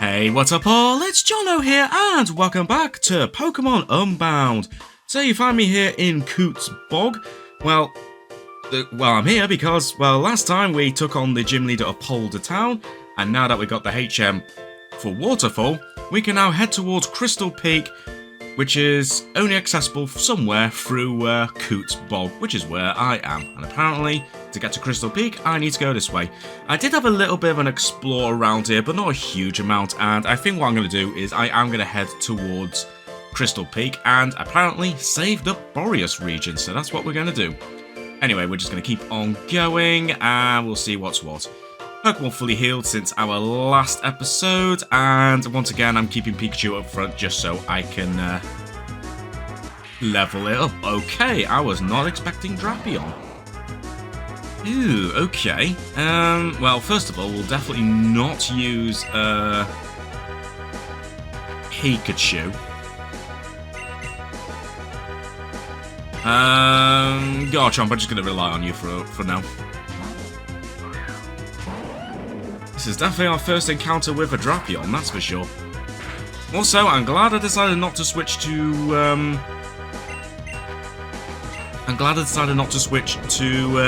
Hey, what's up all? It's Jono here and welcome back to Pokémon Unbound. So you find me here in Coots Bog. Well, I'm here because, last time we took on the gym leader of Polder Town, and now that we got the HM for Waterfall, we can now head towards Crystal Peak, which is only accessible somewhere through Coots Bog, which is where I am. And apparently, to get to Crystal Peak, I need to go this way. I did have a little bit of an explore around here, but not a huge amount, and I think what I'm going to do is I am going to head towards Crystal Peak and apparently save the Boreas region, so that's what we're going to do. Anyway, we're just going to keep on going, and we'll see what's what. Pokemon fully healed since our last episode, and once again, I'm keeping Pikachu up front just so I can level it up. Okay, I was not expecting Drapion. Ooh, okay. Well, first of all, we'll definitely not use Pikachu. Garchomp, I'm just going to rely on you for now. This is definitely our first encounter with a Drapion, that's for sure. Also, I'm glad I decided not to switch to,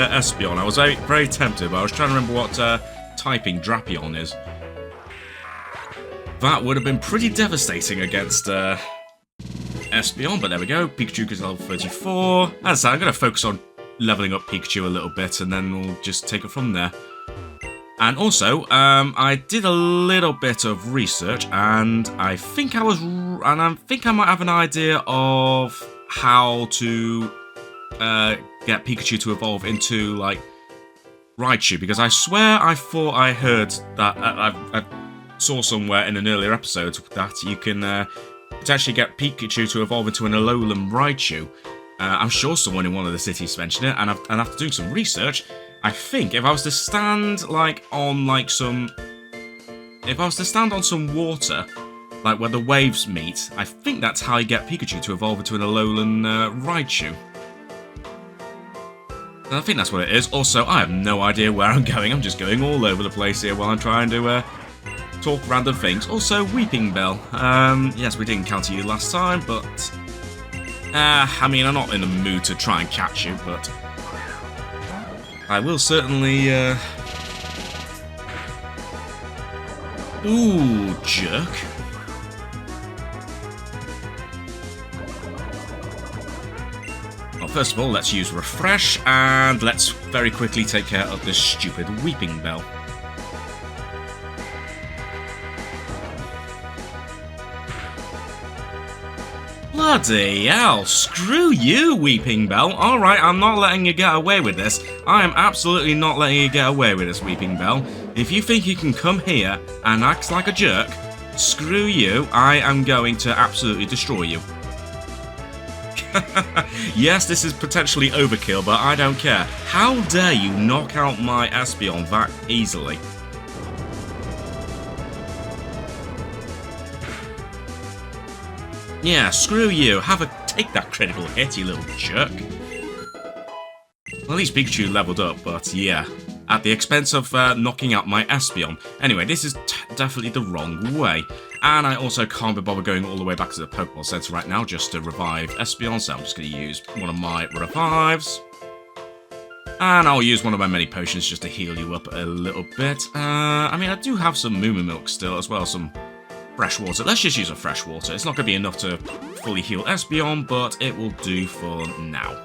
Espeon. I was very tempted, but I was trying to remember what typing Drapion is. That would have been pretty devastating against Espeon, but there we go. Pikachu is level 34. As I said, I'm going to focus on leveling up Pikachu a little bit, and then we'll just take it from there. And also, I did a little bit of research, and I think I might have an idea of how to get Pikachu to evolve into, like, Raichu, because I swear I thought I heard that, I saw somewhere in an earlier episode that you can potentially get Pikachu to evolve into an Alolan Raichu. I'm sure someone in one of the cities mentioned it, and after doing some research, I think if I was to stand on some water, like where the waves meet, I think that's how you get Pikachu to evolve into an Alolan Raichu. And I think that's what it is. Also, I have no idea where I'm going. I'm just going all over the place here while I'm trying to talk random things. Also, Weeping Bell. Yes, we didn't encounter you last time, but I mean, I'm not in the mood to try and catch you, but I will certainly, Ooh, jerk. Well, first of all, let's use Refresh, and let's very quickly take care of this stupid Weeping Bell. Bloody hell, screw you, Weeping Bell. Alright, I'm not letting you get away with this. I am absolutely not letting you get away with this, Weeping Bell. If you think you can come here and act like a jerk, screw you, I am going to absolutely destroy you. Yes, this is potentially overkill, but I don't care. How dare you knock out my Espeon that easily? Yeah, screw you. Take that critical hit, you little jerk. Well, at least Pikachu leveled up, but yeah, at the expense of knocking out my Espeon. Anyway, this is definitely the wrong way. And I also can't be bothered going all the way back to the Pokeball Center right now just to revive Espeon, so I'm just going to use one of my revives. And I'll use one of my many potions just to heal you up a little bit. I mean, I do have some Moo Milk still as well, some fresh water. Let's just use a fresh water. It's not going to be enough to fully heal Espeon, but it will do for now.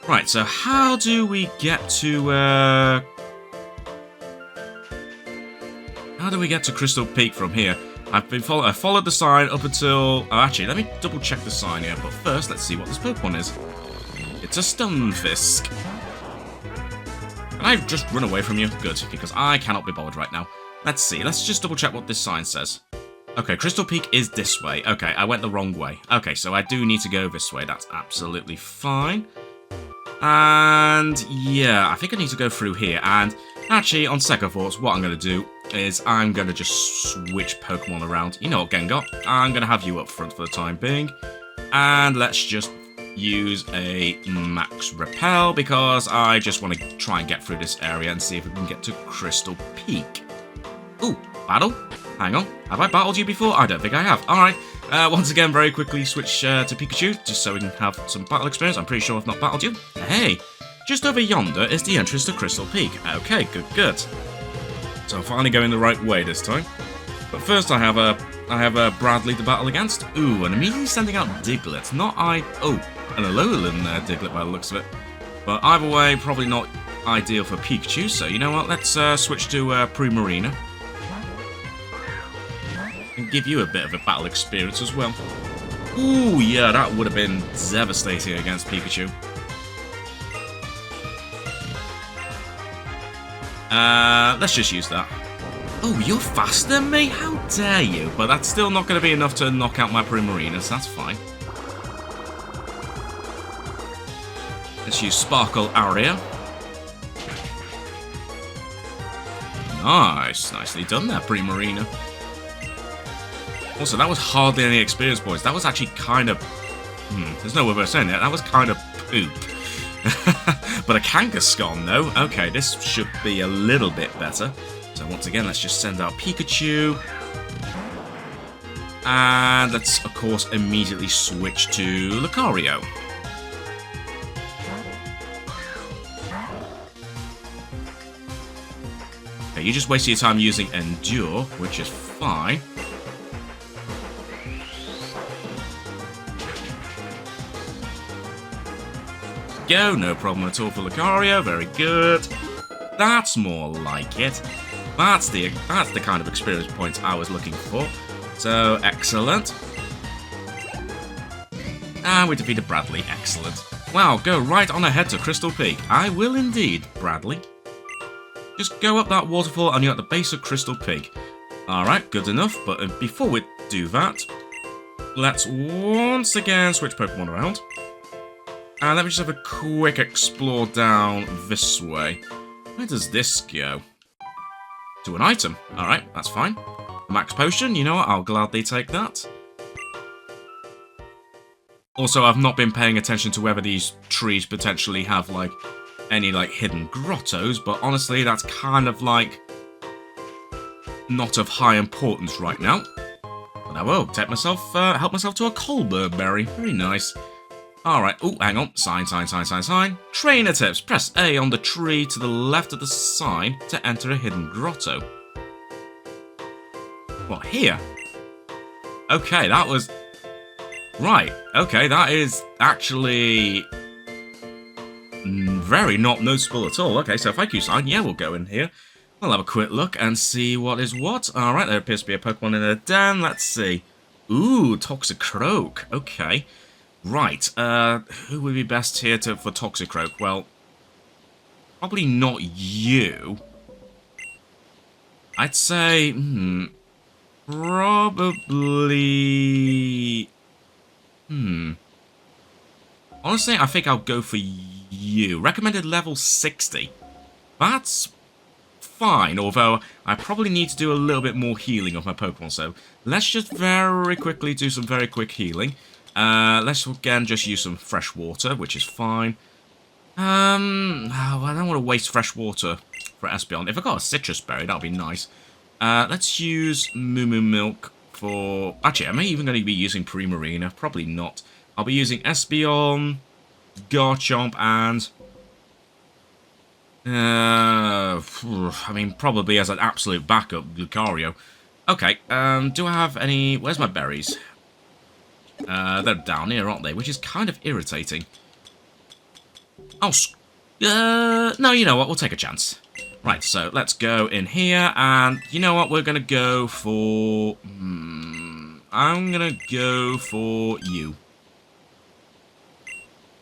Right, so how do we get to Crystal Peak from here? I followed the sign up until... Oh, actually, let me double check the sign here, but first, let's see what this Pokemon is. It's a Stunfisk. Can I just run away from you? Good, because I cannot be bothered right now. Let's see, let's just double check what this sign says. Okay, Crystal Peak is this way. Okay, I went the wrong way. Okay, so I do need to go this way. That's absolutely fine. And yeah, I think I need to go through here. And actually, on second thoughts, what I'm going to do is I'm going to just switch Pokemon around. You know what, Gengar? I'm going to have you up front for the time being. And let's just use a Max Repel because I just want to try and get through this area and see if we can get to Crystal Peak. Ooh, battle? hang on. Have I battled you before? I don't think I have. Alright. Once again, very quickly switch to Pikachu, just so we can have some battle experience. I'm pretty sure I've not battled you. Hey, just over yonder is the entrance to Crystal Peak. Okay, good. So I'm finally going the right way this time. But first I have a Bradley to battle against. Ooh, and immediately sending out Diglett. And a Alolan Diglett by the looks of it. But either way, probably not ideal for Pikachu, so you know what, let's switch to Primarina. And give you a bit of a battle experience as well. Ooh, yeah, that would have been devastating against Pikachu. Let's just use that. Oh, you're faster than me? How dare you? But that's still not going to be enough to knock out my Primarinas, that's fine. Let's use Sparkle Aria. Nice. Nicely done there, Primarina. Also, that was hardly any experience points. That was actually kind of... there's no other way of saying that. That was kind of poop. But a Kangaskhan, though. Okay, this should be a little bit better. So once again, let's just send out Pikachu. And let's, of course, immediately switch to Lucario. Okay, you just wasted your time using Endure, which is fine. Go, no problem at all for Lucario, very good. That's more like it. That's the kind of experience points I was looking for. So, excellent. And we defeated Bradley, excellent. Wow, go right on ahead to Crystal Peak. I will indeed, Bradley. Just go up that waterfall and you're at the base of Crystal Peak. Alright, good enough, but before we do that, let's once again switch Pokemon around. And let me just have a quick explore down this way. Where does this go? To an item. Alright, that's fine. A max potion, you know what, I'll gladly take that. Also, I've not been paying attention to whether these trees potentially have, like, any, like, hidden grottos, but honestly, that's kind of, like, not of high importance right now. But I will take myself, help myself to a Colbur berry. Very nice. Alright, oh, hang on. Sign. Trainer tips. Press A on the tree to the left of the sign to enter a hidden grotto. What, here? Okay, that was... Right, okay, that is actually... very not noticeable at all. Okay, so thank you, sign. Yeah, we'll go in here. We'll have a quick look and see what is what. Alright, there appears to be a Pokemon in a den. Let's see. Ooh, Toxicroak. Okay. Right, who would be best here for Toxicroak? Well, probably not you. I'd say, probably... Honestly, I think I'll go for you. Recommended level 60. That's fine, although I probably need to do a little bit more healing of my Pokemon, so let's just very quickly do some very quick healing. Let's again just use some fresh water, which is fine. I don't want to waste fresh water for Espeon. If I got a citrus berry, that would be nice. Let's use Moo Moo Milk for... Actually, am I even going to be using Primarina? Probably not. I'll be using Espeon, Garchomp, and... I mean, probably as an absolute backup, Lucario. Okay, do I have any... Where's my berries? They're down here, aren't they? Which is kind of irritating. Oh, no, you know what? We'll take a chance. Right, so let's go in here, and you know what? We're going to go for... I'm going to go for you.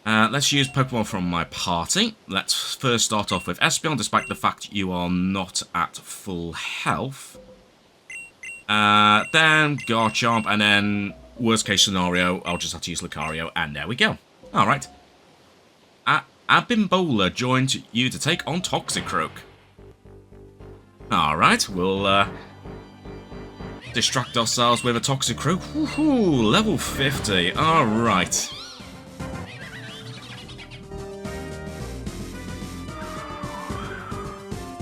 Let's use Pokemon from my party. Let's first start off with Espeon, despite the fact you are not at full health. Then Garchomp, and then... Worst case scenario, I'll just have to use Lucario, and there we go. Alright. Abimbola joined you to take on Toxicroak. Alright, we'll distract ourselves with a Toxicroak. Woohoo, level 50. Alright.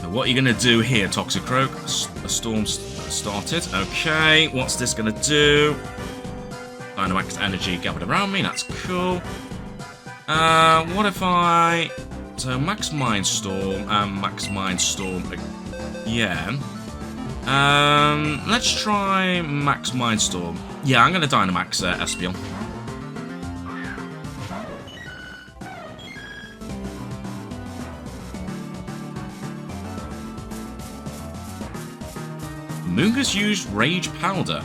So what are you going to do here, Toxicroak? A Storm... started. Okay, what's this gonna do? Dynamax energy gathered around me, that's cool. What if I... So, Max Mindstorm and Max Mindstorm again. Let's try Max Mindstorm. Yeah, I'm gonna Dynamax Espeon. Moongus used Rage Powder.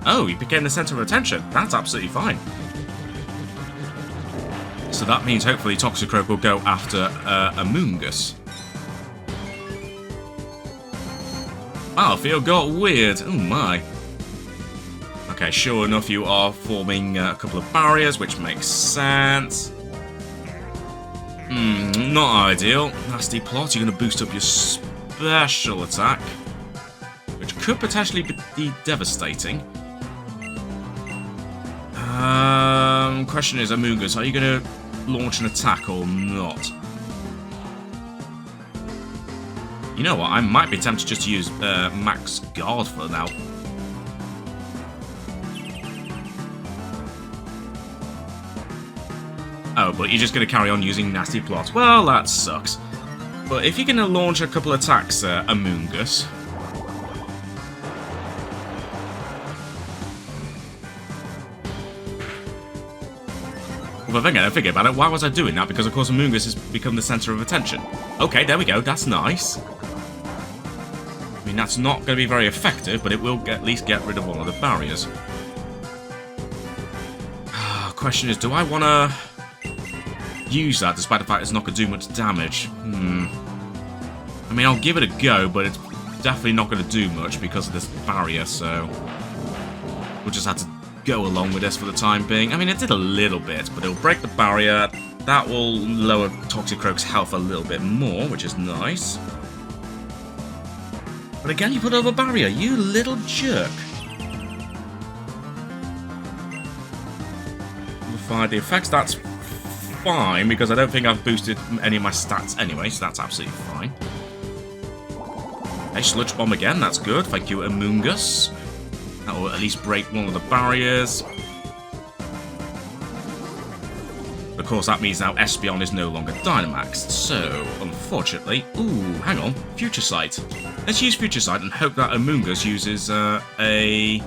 Oh, he became the center of attention. That's absolutely fine. So that means hopefully Toxicroak will go after a Moongus. Battlefield got weird. Oh my. Okay, sure enough, you are forming a couple of barriers, which makes sense. Not ideal. Nasty Plot, you're going to boost up your special attack, which could potentially be devastating. Question is, Amoongus, are you going to launch an attack or not? You know what, I might be tempted just to use Max Guard for now. Oh, but you're just going to carry on using Nasty Plot. Well, that sucks. But if you're going to launch a couple attacks, Amoongus... Well, if I think about it, why was I doing that? Because, of course, Amoongus has become the centre of attention. Okay, there we go, that's nice. I mean, that's not going to be very effective, but it will at least get rid of one of the barriers. Question is, do I want to use that, despite the fact it's not going to do much damage? I mean, I'll give it a go, but it's definitely not going to do much because of this barrier, so... we'll just have to go along with this for the time being. I mean, it did a little bit, but it'll break the barrier. That will lower Toxicroak's health a little bit more, which is nice. But again, you put over a barrier, you little jerk. Amplify the effects, that's fine, because I don't think I've boosted any of my stats anyway, so that's absolutely fine. A Sludge Bomb again, that's good. Thank you, Amoongus. That will at least break one of the barriers. Of course, that means now Espeon is no longer Dynamaxed, so, unfortunately... Ooh, hang on. Future Sight. Let's use Future Sight and hope that Amoongus uses a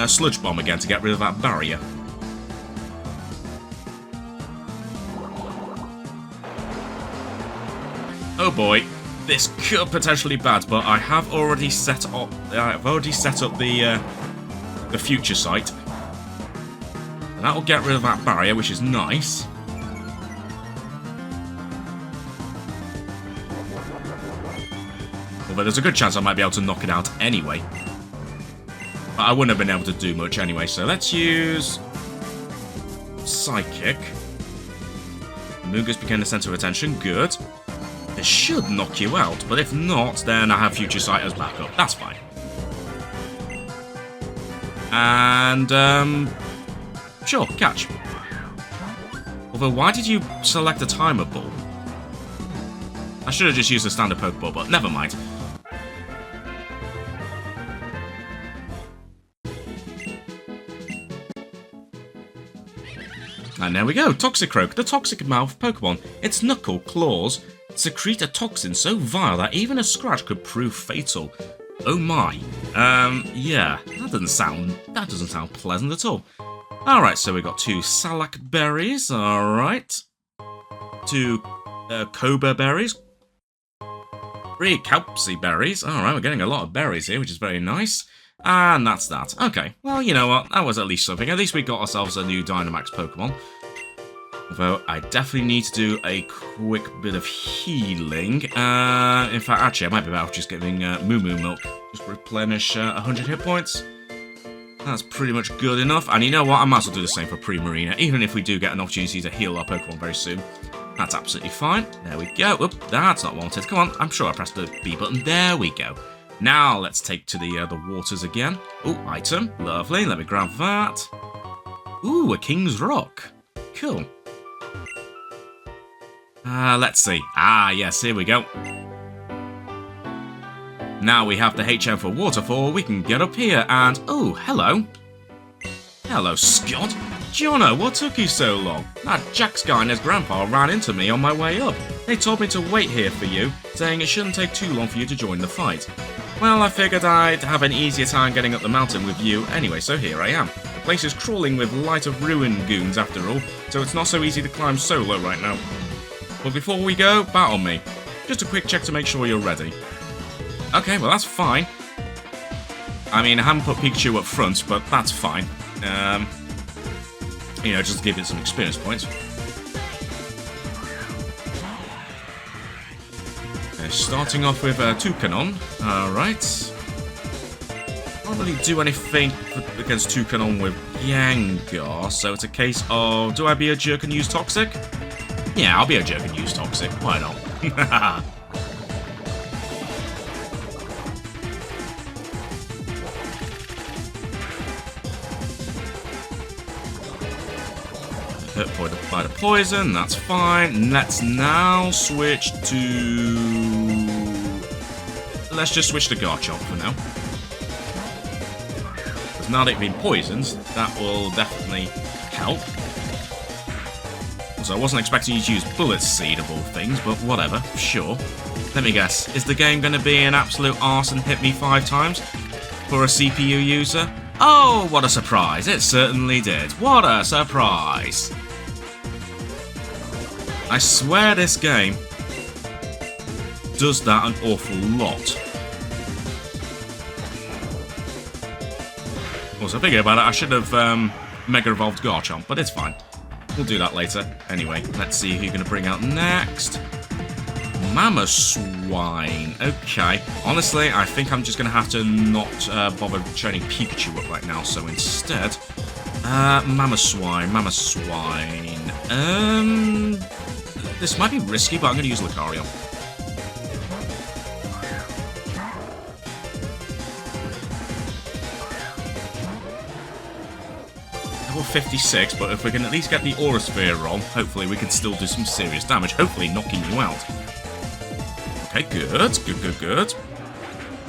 Sludge Bomb again to get rid of that barrier. Oh boy. This could potentially be bad, but I have already set up. The Future Sight, and that will get rid of that barrier, which is nice. Although there's a good chance I might be able to knock it out anyway. But I wouldn't have been able to do much anyway. So let's use Psychic. Moongus became the center of attention. Good. It should knock you out, but if not, then I have Future Sight as backup. That's fine. And, sure, catch. Although, why did you select a Timer Ball? I should have just used a standard Pokeball, but never mind. And there we go, Toxicroak, the Toxic Mouth Pokemon. Its knuckle claws secrete a toxin so vile that even a scratch could prove fatal. Oh my. Yeah, that doesn't sound pleasant at all. Alright, so we got 2 Salac berries, alright. 2 Cobra berries. 3 Calpsy berries. Alright, we're getting a lot of berries here, which is very nice. And that's that. Okay, well, you know what, that was at least something. At least we got ourselves a new Dynamax Pokemon. Although, I definitely need to do a quick bit of healing. In fact, actually, I might be better off just giving Moo Moo Milk. Just replenish 100 hit points. That's pretty much good enough. And you know what? I might as well do the same for Primarina, even if we do get an opportunity to heal our Pokemon very soon. That's absolutely fine. There we go. Oop, that's not wanted. Come on, I'm sure I pressed the B button. There we go. Now, let's take to the waters again. Ooh, item. Lovely. Let me grab that. Ooh, a King's Rock. Cool. Let's see. Ah, yes, here we go. Now we have the HM for Waterfall, we can get up here and... Oh, hello. Hello, Scott. Jono, what took you so long? That Jack's guy and his grandpa ran into me on my way up. They told me to wait here for you, saying it shouldn't take too long for you to join the fight. Well, I figured I'd have an easier time getting up the mountain with you anyway, so here I am. The place is crawling with Light of Ruin goons after all, so it's not so easy to climb solo right now. But before we go, battle me. Just a quick check to make sure you're ready. Okay, well that's fine. I mean, I haven't put Pikachu up front, but that's fine. You know, just to give it some experience points. Okay, starting off with Toucanon. Alright. Can't really do anything against Toucanon with Gengar, so it's a case of, do I be a jerk and use Toxic? Yeah, I'll be a jerk and use Toxic. Why not? Hurt by the poison, that's fine. Let's now switch to... Let's just switch to Garchomp for now. Because now they've been poisoned, that will definitely help. So I wasn't expecting you to use Bullet Seed of all things, but whatever, sure. Let me guess, is the game going to be an absolute arse and hit me 5 times? For a CPU user? Oh, what a surprise, it certainly did. What a surprise! I swear this game does that an awful lot. Also, thinking about it, I should have Mega Evolved Garchomp, but it's fine. We'll do that later. Anyway, let's see who you're going to bring out next. Mamoswine. Okay. Honestly, I think I'm just going to have to not bother training Pikachu up right now, so instead... Mamoswine. This might be risky, but I'm going to use Lucario. Level 56, but if we can at least get the Aura Sphere on, hopefully we can still do some serious damage, hopefully knocking you out. Okay, good. Because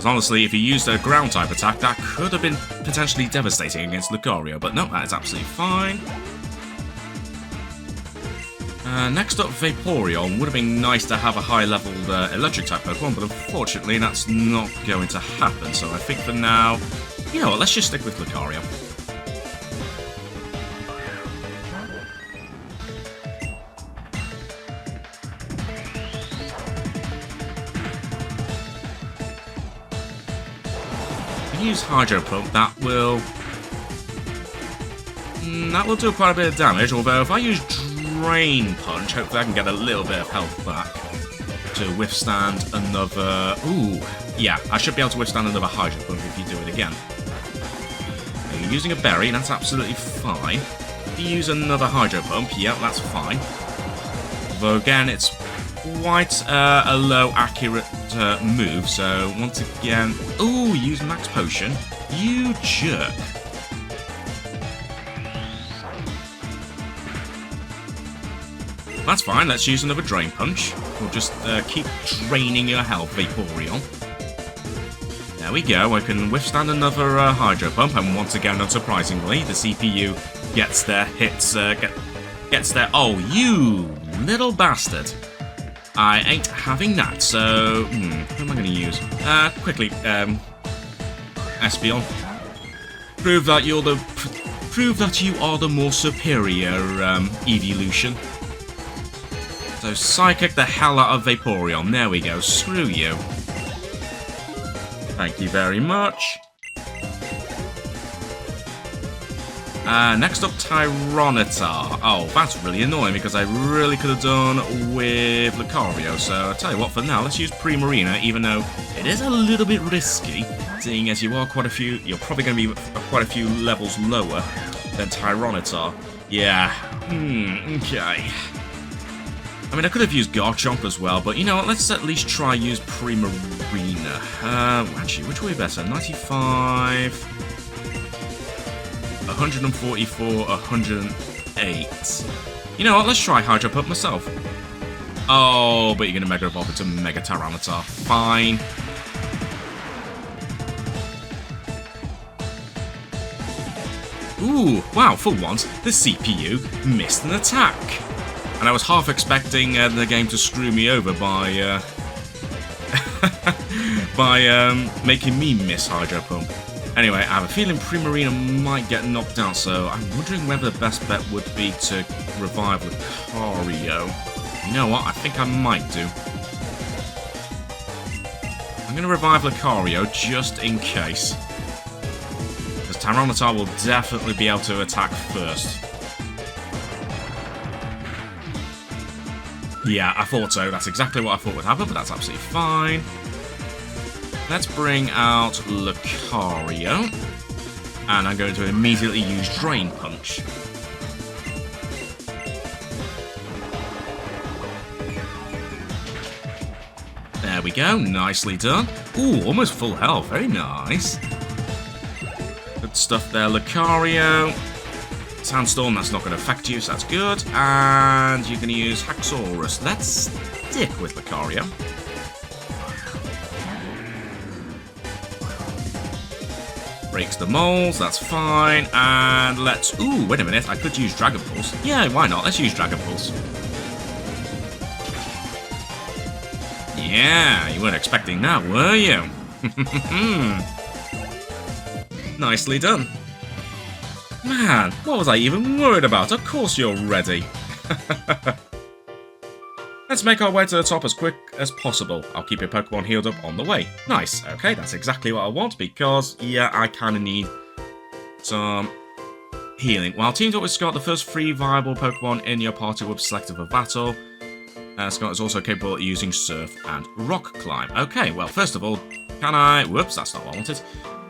honestly, if you used a ground-type attack, that could have been potentially devastating against Lucario, but no, that is absolutely fine. Next up, Vaporeon. Would have been nice to have a high-leveled Electric-type Pokemon, but unfortunately that's not going to happen, so I think for now... You know what, let's just stick with Lucario. Use Hydro Pump, that will do quite a bit of damage, although if I use Drain Punch, hopefully I can get a little bit of health back to withstand another... Ooh, yeah, I should be able to withstand another Hydro Pump if you do it again. Okay, you're using a berry, that's absolutely fine. If you use another Hydro Pump, yeah, that's fine. Though again, it's quite a low accurate move, so once again... Ooh, use Max Potion. You jerk. That's fine, let's use another Drain Punch. We'll just keep draining your health, Vaporeon. There we go, I can withstand another Hydro Pump, and once again, unsurprisingly, the CPU gets their hits, gets their... Oh, you little bastard. I ain't having that, so... who am I going to use? Quickly, Espeon. Prove that you are the more superior, evolution. So, Psychic the hell out of Vaporeon. There we go. Screw you. Thank you very much. Next up, Tyranitar. Oh, that's really annoying because I really could have done with Lucario. So, I'll tell you what, for now, let's use Primarina, even though it is a little bit risky, seeing as you are quite a few... You're probably going to be quite a few levels lower than Tyranitar. Yeah. Okay. I mean, I could have used Garchomp as well, but you know what, let's at least try use Primarina. Actually, which way better? 95... 144, 108. You know what, let's try Hydro Pump myself. Oh, but you're going to Mega Evolve into Mega Tyranitar. Fine. Ooh, wow, for once, the CPU missed an attack. And I was half expecting the game to screw me over by making me miss Hydro Pump. Anyway, I have a feeling Primarina might get knocked out, so I'm wondering whether the best bet would be to revive Lucario. You know what? I think I might do. I'm going to revive Lucario just in case. Because Tyranitar will definitely be able to attack first. Yeah, I thought so. That's exactly what I thought would happen, but that's absolutely fine. Let's bring out Lucario. And I'm going to immediately use Drain Punch. There we go, nicely done. Ooh, almost full health, very nice. Good stuff there, Lucario. Sandstorm, that's not going to affect you, so that's good. And you're going to use Haxorus. Let's stick with Lucario. Breaks the moles, that's fine. And let's... Ooh, wait a minute, I could use Dragon Pulse. Yeah, why not? Let's use Dragon Pulse. Yeah, you weren't expecting that, were you? Nicely done. Man, what was I even worried about? Of course you're ready. Let's make our way to the top as quick as possible. I'll keep your Pokemon healed up on the way. Nice, okay, that's exactly what I want because, yeah, I kind of need some healing. While Team Up with Scott, the first 3 viable Pokemon in your party will be selected for battle. Scott is also capable of using Surf and Rock Climb. Okay, well, first of all, can I... Whoops, that's not what I wanted.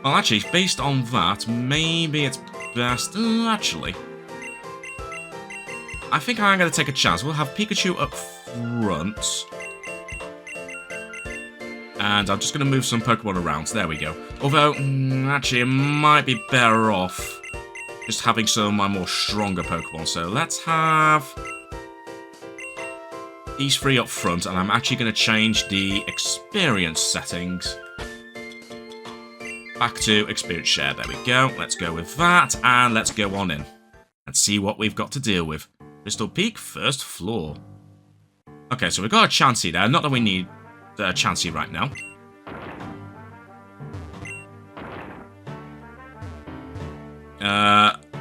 Well, actually, based on that, maybe it's best... actually... I think I'm going to take a chance. We'll have Pikachu up front. And I'm just going to move some Pokemon around. There we go. Although, actually, it might be better off just having some of my more stronger Pokemon. So let's have these 3 up front. And I'm actually going to change the experience settings back to experience share. There we go. Let's go with that. And let's go on in and see what we've got to deal with. Crystal Peak, first floor. Okay, so we've got a Chansey there. Not that we need a Chansey right now.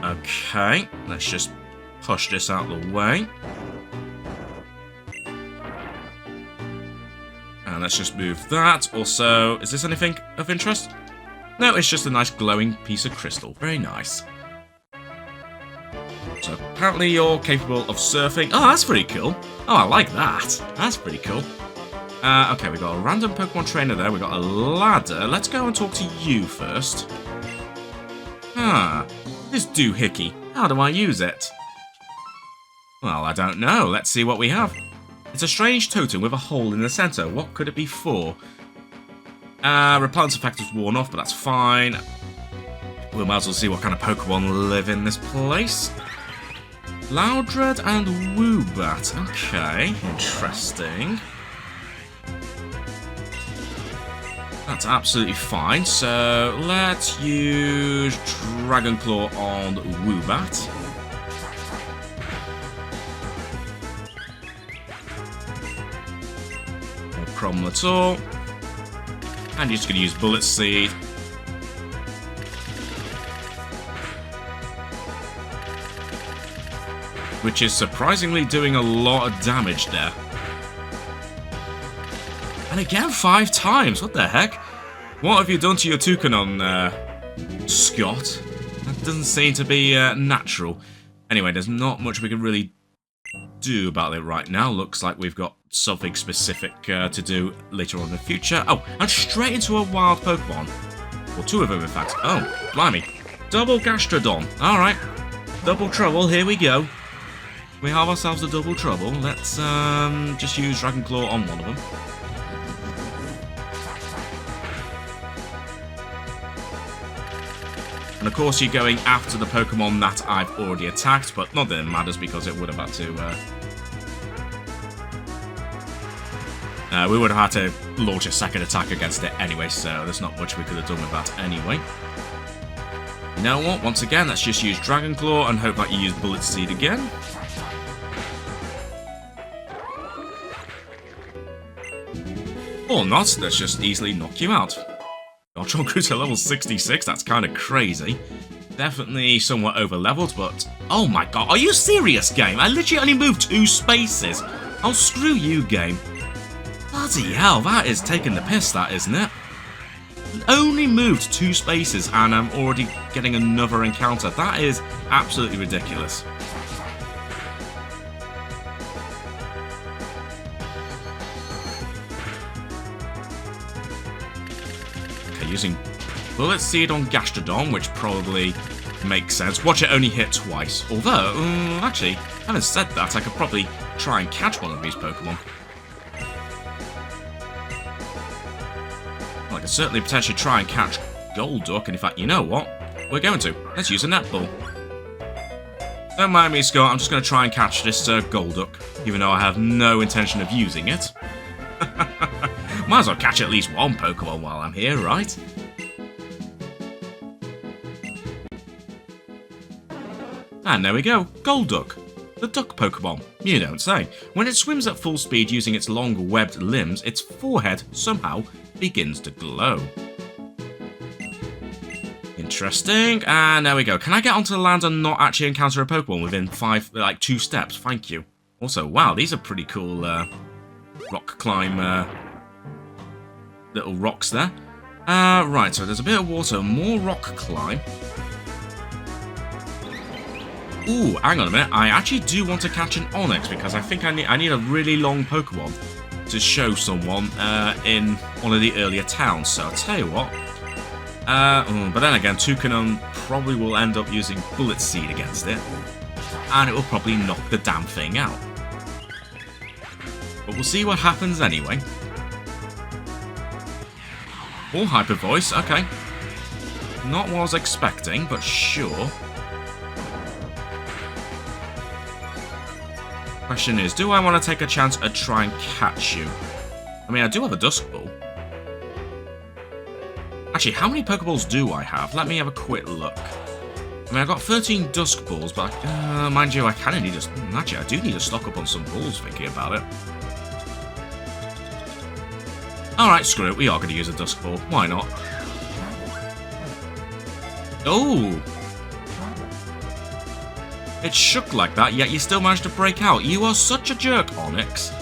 Okay. Let's just push this out of the way. And let's just move that. Also, is this anything of interest? No, it's just a nice glowing piece of crystal. Very nice. So apparently you're capable of surfing. Oh, that's pretty cool. Oh, I like that. That's pretty cool. Okay, we got a random Pokemon trainer there. We got a ladder. Let's go and talk to you first. This doohickey. How do I use it? Well, I don't know. Let's see what we have. It's a strange totem with a hole in the center. What could it be for? Repellence effect is worn off, but that's fine. We might as well see what kind of Pokemon live in this place. Loudred and Woobat. Okay, interesting. That's absolutely fine. So let's use Dragon Claw on Woobat. No problem at all. And you're just going to use Bullet Seed. Which is surprisingly doing a lot of damage there. And again, 5 times. What the heck? What have you done to your Toucanon, Scott? That doesn't seem to be natural. Anyway, there's not much we can really do about it right now. Looks like we've got something specific to do later on in the future. Oh, and straight into a wild Pokemon. Or 2 of them, in fact. Oh, blimey. Double Gastrodon. Alright. Double trouble. Here we go. We have ourselves a double trouble. Let's just use Dragon Claw on one of them. And of course you're going after the Pokemon that I've already attacked, but not that it matters because it would have had to... we would have had to launch a second attack against it anyway, so there's not much we could have done with that anyway. You know what? Once again, let's just use Dragon Claw and hope that you use Bullet Seed again. Or not, let's just easily knock you out. Ultron grew to level 66, that's kind of crazy. Definitely somewhat over-leveled, but... Oh my god, are you serious, game? I literally only moved 2 spaces. Oh, screw you, game. Bloody hell, that is taking the piss, that, isn't it? Only moved 2 spaces and I'm already getting another encounter. That is absolutely ridiculous. Okay, using Bullet Seed on Gastrodon, which probably makes sense. Watch it only hit twice. Although, actually, having said that, I could probably try and catch one of these Pokemon. Well, I could certainly potentially try and catch Golduck, and in fact, you know what? We're going to. Let's use a netball. Don't mind me, Scott, I'm just going to try and catch this Golduck, even though I have no intention of using it. Might as well catch at least one Pokemon while I'm here, right? And there we go, Golduck, the duck Pokemon. You don't say. When it swims at full speed using its long webbed limbs, its forehead somehow begins to glow. Interesting, and there we go. Can I get onto the land and not actually encounter a Pokemon within 2 steps? Thank you. Also, wow, these are pretty cool rock climb little rocks there. Right, so there's a bit of water, more rock climb. Ooh, hang on a minute. I actually do want to catch an Onyx because I think I need a really long Pokemon to show someone in one of the earlier towns. So I'll tell you what. But then again, Toucanon probably will end up using Bullet Seed against it, and it will probably knock the damn thing out. But we'll see what happens anyway. Or Hyper Voice, okay. Not what I was expecting, but sure. Question is, do I want to take a chance at try and catch you? I mean, I do have a Dusk Ball. Actually, how many Pokeballs do I have? Let me have a quick look. I mean, I've got 13 Dusk Balls, but mind you, I kind of need to... Actually, I do need to stock up on some balls, thinking about it. Alright, screw it, we are going to use a Dusk Ball. Why not? Oh! It shook like that, yet you still managed to break out. You are such a jerk, Onyx.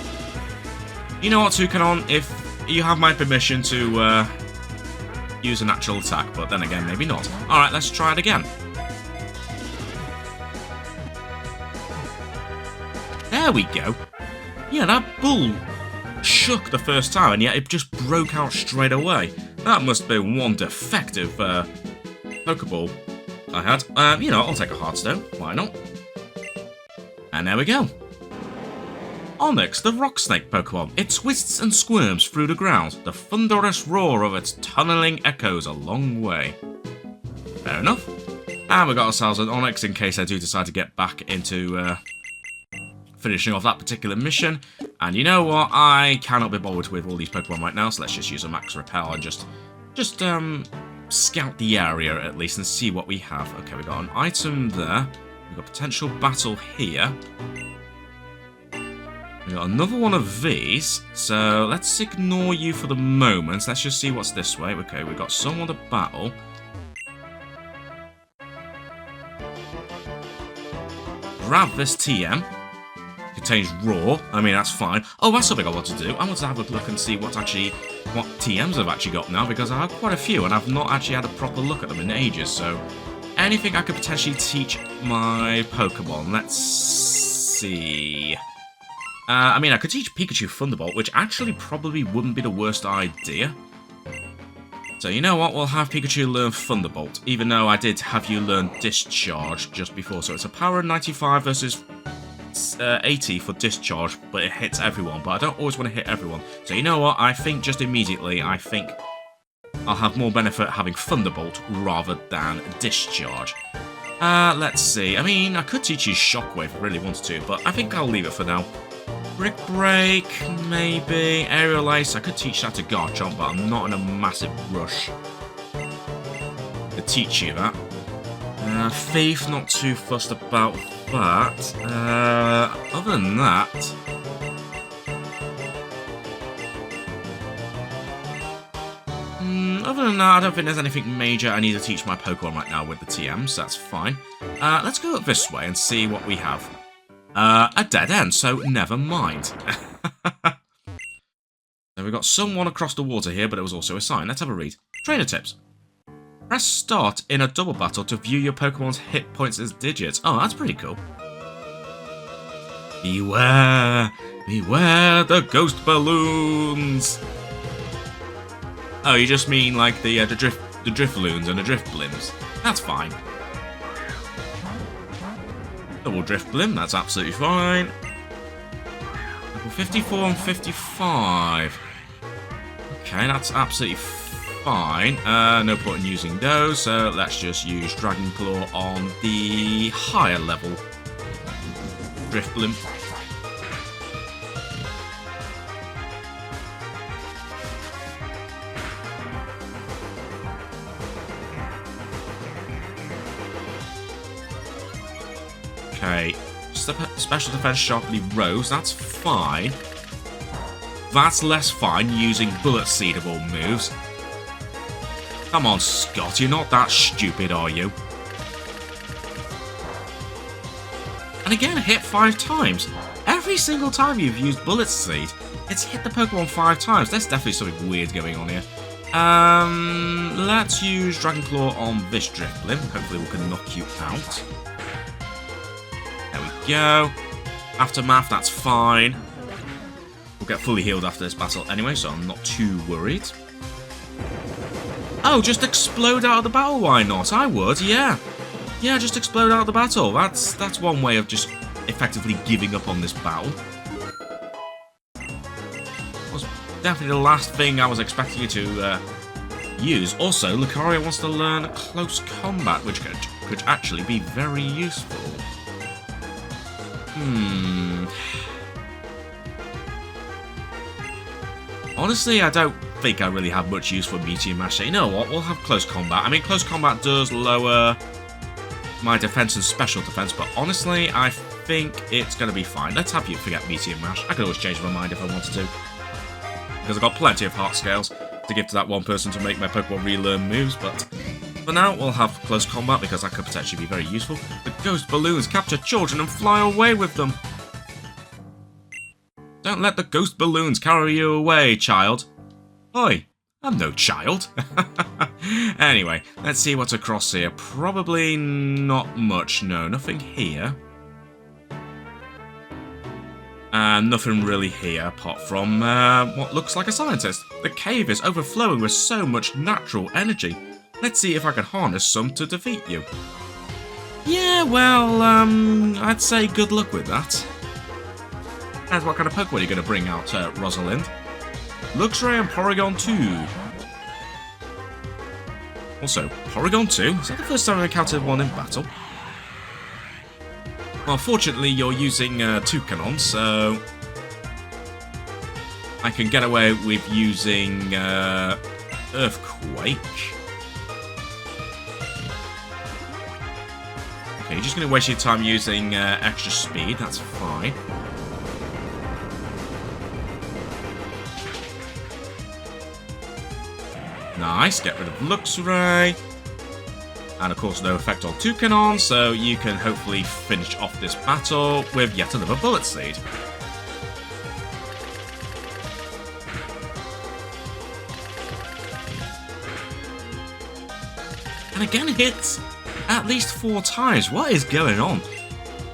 You know what, Toucanon? If you have my permission to use a natural attack, but then again, maybe not. Alright, let's try it again. There we go. Yeah, that bull shook the first time, and yet it just broke out straight away. That must have been one defective Pokeball I had. You know, I'll take a Heartstone. Why not? And there we go. Onyx, the rock snake Pokemon. It twists and squirms through the ground. The thunderous roar of its tunneling echoes a long way. Fair enough. And we got ourselves an Onyx in case I do decide to get back into finishing off that particular mission. And you know what? I cannot be bothered with all these Pokemon right now, so let's just use a Max Repel and just scout the area at least and see what we have. Okay, we got an item there. We've got potential battle here. We got another one of these, so let's ignore you for the moment. Let's just see what's this way. Okay, we've got someone to battle. Grab this TM. Contains raw. I mean, that's fine. Oh, that's something I want to do. I want to have a look and see what TMs I've actually got now, because I have quite a few and I've not actually had a proper look at them in ages. So, anything I could potentially teach my Pokemon. Let's see. I mean, I could teach Pikachu Thunderbolt, which actually probably wouldn't be the worst idea. So, you know what? We'll have Pikachu learn Thunderbolt, even though I did have you learn Discharge just before. So, it's a power of 95 versus 80 for Discharge, but it hits everyone. But I don't always want to hit everyone. So, you know what? I think just immediately, I think I'll have more benefit having Thunderbolt rather than Discharge. Let's see. I mean, I could teach you Shockwave if I really wanted to, but I think I'll leave it for now. Brick Break, maybe. Aerial Ace, I could teach that to Garchomp, but I'm not in a massive rush to teach you that. Thief, not too fussed about that. Other than that... Other than that, I don't think there's anything major I need to teach my Pokemon right now with the TMs, so that's fine. Let's go up this way and see what we have. A dead end, so never mind. So we've got someone across the water here, but it was also a sign. Let's have a read. Trainer tips. Press start in a double battle to view your Pokemon's hit points as digits. Oh, that's pretty cool. Beware, beware the ghost balloons. Oh, you just mean like the Drifloons and the Drifblims. That's fine. Double Drifblim, that's absolutely fine. Level 54 and 55. Okay, that's absolutely fine. No point in using those, so let's just use Dragon Claw on the higher level Drifblim. Okay, special defense sharply rose, that's fine. That's less fine using bullet seedable moves. Come on, Scott, you're not that stupid, are you? And again, hit 5 times. Every single time you've used Bullet Seed, it's hit the Pokemon 5 times. There's definitely something weird going on here. Let's use Dragon Claw on this Drifblim. Hopefully we can knock you out. There we go. Aftermath, that's fine. We'll get fully healed after this battle anyway, so I'm not too worried. Oh, just explode out of the battle, why not? I would, yeah. Yeah, just explode out of the battle. That's one way of just effectively giving up on this battle. Was definitely the last thing I was expecting you to use. Also, Lucario wants to learn close combat, which could actually be very useful. Honestly, I don't think I really have much use for Meteor Mash. You know what? We'll have close combat. I mean, close combat does lower my defense and special defense, but honestly, I think it's going to be fine. Let's have you forget Meteor Mash. I could always change my mind if I wanted to, because I've got plenty of heart scales to give to that one person to make my Pokemon relearn moves, but for now, we'll have close combat because that could potentially be very useful. The ghost balloons capture children and fly away with them. Don't let the ghost balloons carry you away, child. Oi, I'm no child. Anyway, let's see what's across here. Probably not much, no, nothing here. And nothing really here, apart from what looks like a scientist. The cave is overflowing with so much natural energy. Let's see if I can harness some to defeat you. Yeah, well, I'd say good luck with that. And what kind of Pokemon are you going to bring out, Rosalind? Luxray and Porygon 2. Also, Porygon 2? Is that the first time I've encountered one in battle? Well, fortunately, you're using 2 canons, so I can get away with using Earthquake. Okay, you're just going to waste your time using extra speed, that's fine. Nice, get rid of Luxray. And of course no effect on Toucanon, so you can hopefully finish off this battle with yet another Bullet Seed. And again hits at least 4 times. What is going on?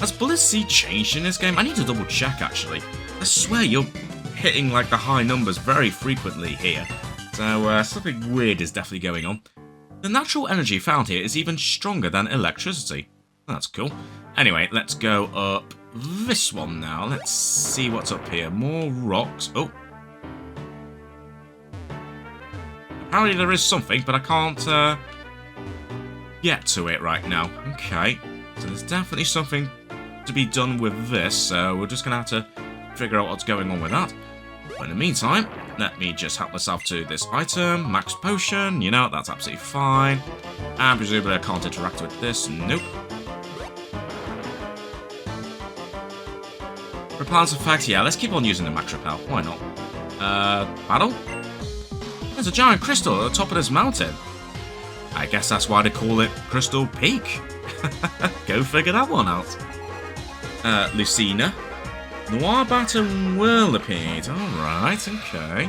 Has Bullet Seed changed in this game? I need to double check actually. I swear you're hitting like the high numbers very frequently here. So something weird is definitely going on. The natural energy found here is even stronger than electricity. That's cool. Anyway, let's go up this one now. Let's see what's up here. More rocks. Oh. Apparently there is something, but I can't get to it right now. Okay. So there's definitely something to be done with this, so we're just going to have to figure out what's going on with that. But in the meantime, let me just help myself to this item. Max potion, you know, that's absolutely fine. And presumably I can't interact with this. Nope. Repellence effect, yeah, let's keep on using the max repel. Why not? Battle? There's a giant crystal at the top of this mountain. I guess that's why they call it Crystal Peak. Go figure that one out. Lucina. Noirbat and Whirlipede. Alright, okay.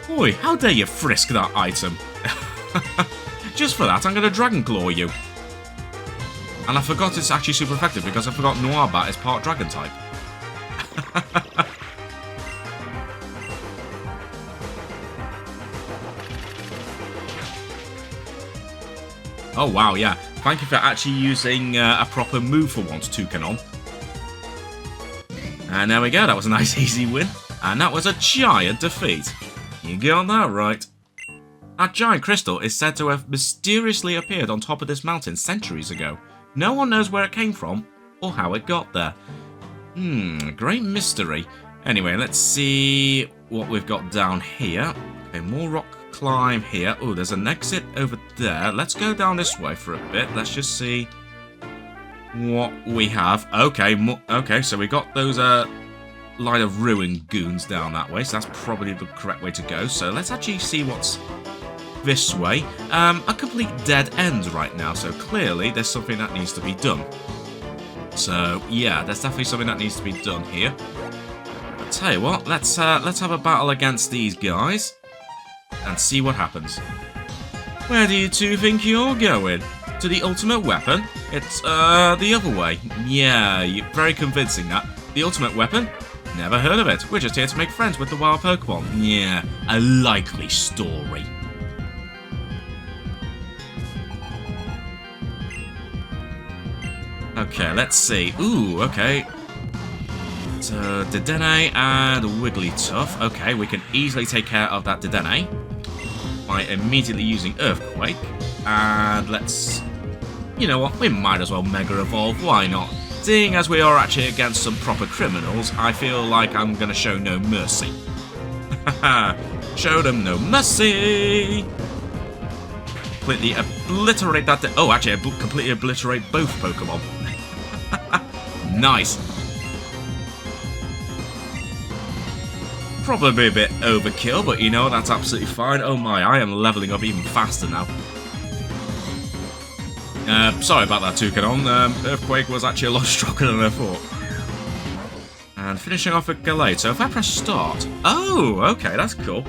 Boy, how dare you frisk that item? Just for that, I'm going to Dragon Claw you. And I forgot it's actually super effective because I forgot Noirbat is part Dragon type. Oh wow, yeah. Thank you for actually using a proper move for once, Toucanon. And there we go, that was a nice easy win. And that was a giant defeat. You got that right. That giant crystal is said to have mysteriously appeared on top of this mountain centuries ago. No one knows where it came from or how it got there. Great mystery. Anyway, let's see what we've got down here. Okay, more rock climb here. Oh, there's an exit over there. Let's go down this way for a bit. Let's just see what we have. Okay, okay, so we got those line of ruin goons down that way, so that's probably the correct way to go. So let's actually see what's this way. A complete dead end right now, so clearly there's something that needs to be done. So yeah, there's definitely something that needs to be done here. I'll tell you what, let's have a battle against these guys and see what happens. Where do you two think you're going? To the ultimate weapon? It's the other way. Yeah, you're very convincing that. The ultimate weapon? Never heard of it. We're just here to make friends with the wild Pokemon. Yeah, a likely story. Okay, let's see. Ooh, okay. So, Dedenne and Wigglytuff. Okay, we can easily take care of that Dedenne by immediately using Earthquake. And let's... You know what? We might as well Mega Evolve. Why not? Seeing as we are actually against some proper criminals, I feel like I'm going to show no mercy. Show them no mercy! Completely obliterate that... Oh, actually, I completely obliterate both Pokemon. Nice. Probably a bit overkill, but you know, that's absolutely fine. Oh my, I am leveling up even faster now. Sorry about that, Toucanon. Earthquake was actually a lot stronger than I thought. And finishing off with Gallade. So if I press start... Oh, okay, that's cool.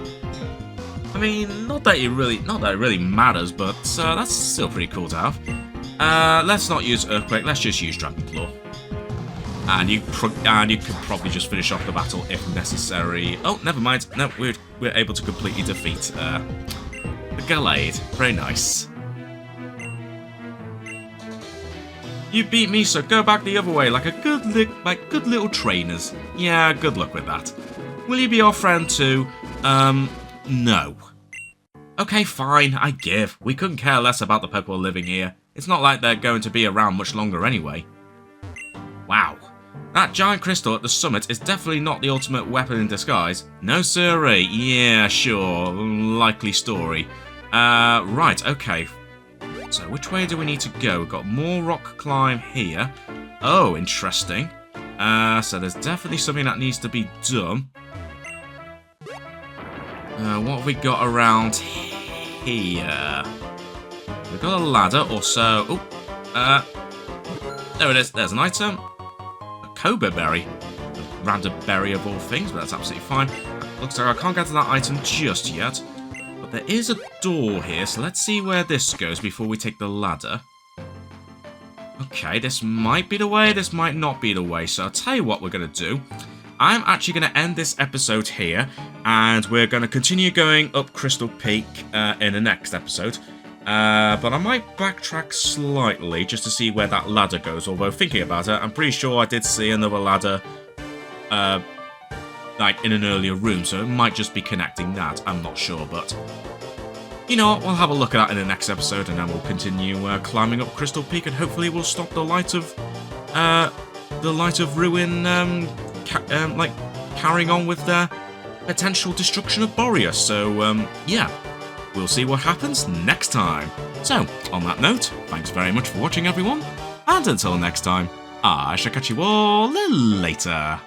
I mean, not that it really matters, but that's still pretty cool to have. Let's not use Earthquake, let's just use Dragon Claw. And you could probably just finish off the battle if necessary. Oh, never mind. No, we're able to completely defeat the Gallade. Very nice. You beat me, so go back the other way like good little trainers. Yeah, good luck with that. Will you be our friend too? No. Okay, fine, I give. We couldn't care less about the Pokemon living here. It's not like they're going to be around much longer anyway. Wow. That giant crystal at the summit is definitely not the ultimate weapon in disguise. No siree. Yeah, sure. Likely story. Right, okay. So which way do we need to go? We've got more rock climb here. Oh, interesting. So there's definitely something that needs to be done. What have we got around here? We've got a ladder or so. Oh, there it is. There's an item. A Cobra Berry. A random berry of all things, but that's absolutely fine. Looks like I can't get to that item just yet. But there is a door here, so let's see where this goes before we take the ladder. Okay, this might be the way, this might not be the way. So I'll tell you what we're going to do. I'm actually going to end this episode here, and we're going to continue going up Crystal Peak in the next episode. But I might backtrack slightly just to see where that ladder goes, although thinking about it, I'm pretty sure I did see another ladder like in an earlier room, so it might just be connecting that, I'm not sure, but you know what, we'll have a look at that in the next episode, and then we'll continue climbing up Crystal Peak, and hopefully we'll stop the Light of Ruin, like carrying on with their potential destruction of Boreas. So yeah, we'll see what happens next time. So on that note, thanks very much for watching, everyone, and until next time, I shall catch you all later.